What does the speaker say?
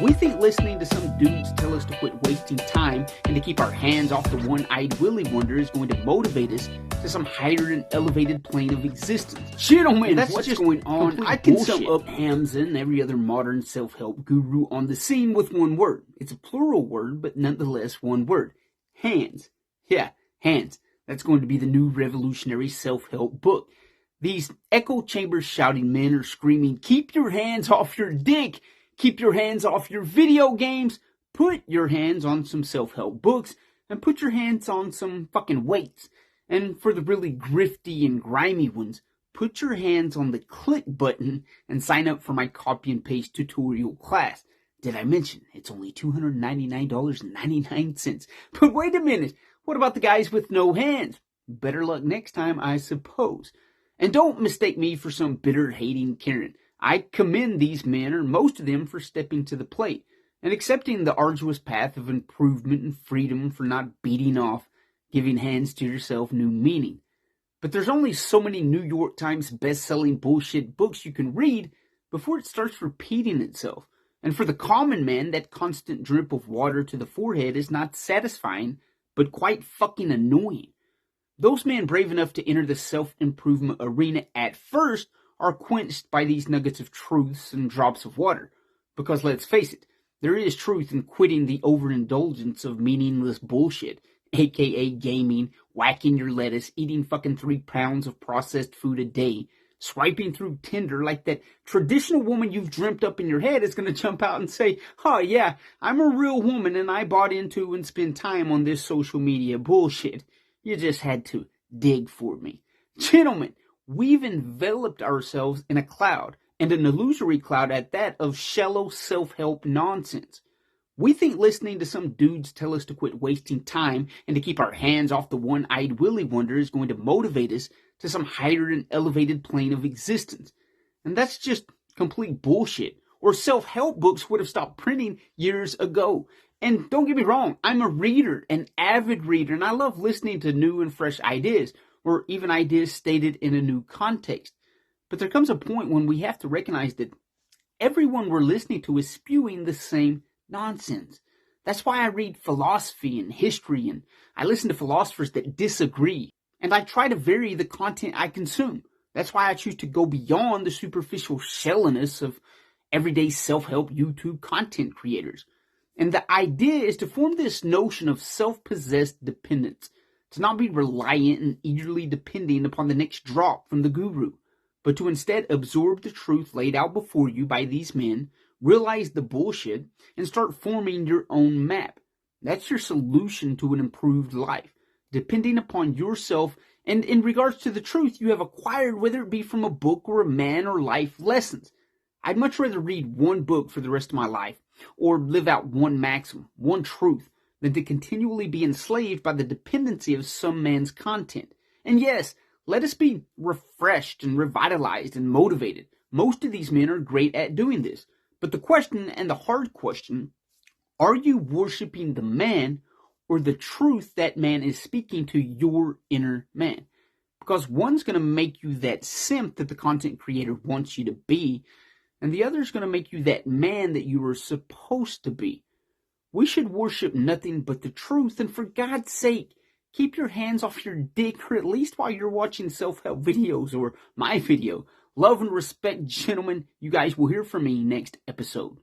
We think listening to some dudes tell us to quit wasting time and to keep our hands off the one-eyed willy wonder is going to motivate us to some higher and elevated plane of existence. Gentlemen, that's what's going on. I can sum up Hamza and every other modern self-help guru on the scene with one word. It's a plural word, but nonetheless one word. Hands. Yeah, hands. That's going to be the new revolutionary self-help book. These echo chamber shouting men are screaming, keep your hands off your dick. Keep your hands off your video games, put your hands on some self-help books, and put your hands on some fucking weights. And for the really grifty and grimy ones, put your hands on the click button and sign up for my copy and paste tutorial class. Did I mention it's only $299.99? But wait a minute, what about the guys with no hands? Better luck next time, I suppose. And don't mistake me for some bitter hating Karen. I commend these men, or most of them, for stepping to the plate and accepting the arduous path of improvement and freedom for not beating off, giving hands to yourself new meaning. But there's only so many New York Times best-selling bullshit books you can read before it starts repeating itself. And for the common man, that constant drip of water to the forehead is not satisfying, but quite fucking annoying. Those men brave enough to enter the self-improvement arena at first are quenched by these nuggets of truths and drops of water. Because let's face it, there is truth in quitting the overindulgence of meaningless bullshit, aka gaming, whacking your lettuce, eating fucking 3 pounds of processed food a day, swiping through Tinder like that traditional woman you've dreamt up in your head is going to jump out and say, oh yeah, I'm a real woman and I bought into and spent time on this social media bullshit. You just had to dig for me. Gentlemen, we've enveloped ourselves in a cloud, and an illusory cloud at that, of shallow self-help nonsense. We think listening to some dudes tell us to quit wasting time and to keep our hands off the one-eyed willy wonder is going to motivate us to some higher and elevated plane of existence. And that's just complete bullshit, or self-help books would have stopped printing years ago. And don't get me wrong, I'm a reader, an avid reader, and I love listening to new and fresh ideas, or even ideas stated in a new context. But there comes a point when we have to recognize that everyone we're listening to is spewing the same nonsense. That's why I read philosophy and history, and I listen to philosophers that disagree, and I try to vary the content I consume. That's why I choose to go beyond the superficial shallowness of everyday self-help YouTube content creators. And the idea is to form this notion of self-possessed dependence, to not be reliant and eagerly depending upon the next drop from the guru, but to instead absorb the truth laid out before you by these men, realize the bullshit, and start forming your own map. That's your solution to an improved life, depending upon yourself and in regards to the truth you have acquired, whether it be from a book or a man or life lessons. I'd much rather read one book for the rest of my life, or live out one maxim, one truth, than to continually be enslaved by the dependency of some man's content. And yes, let us be refreshed and revitalized and motivated. Most of these men are great at doing this. But the question, and the hard question, are you worshiping the man or the truth that man is speaking to your inner man? Because one's going to make you that simp that the content creator wants you to be, and the other's going to make you that man that you were supposed to be. We should worship nothing but the truth, and for God's sake, keep your hands off your dick, or at least while you're watching self-help videos or my video. Love and respect, gentlemen. You guys will hear from me next episode.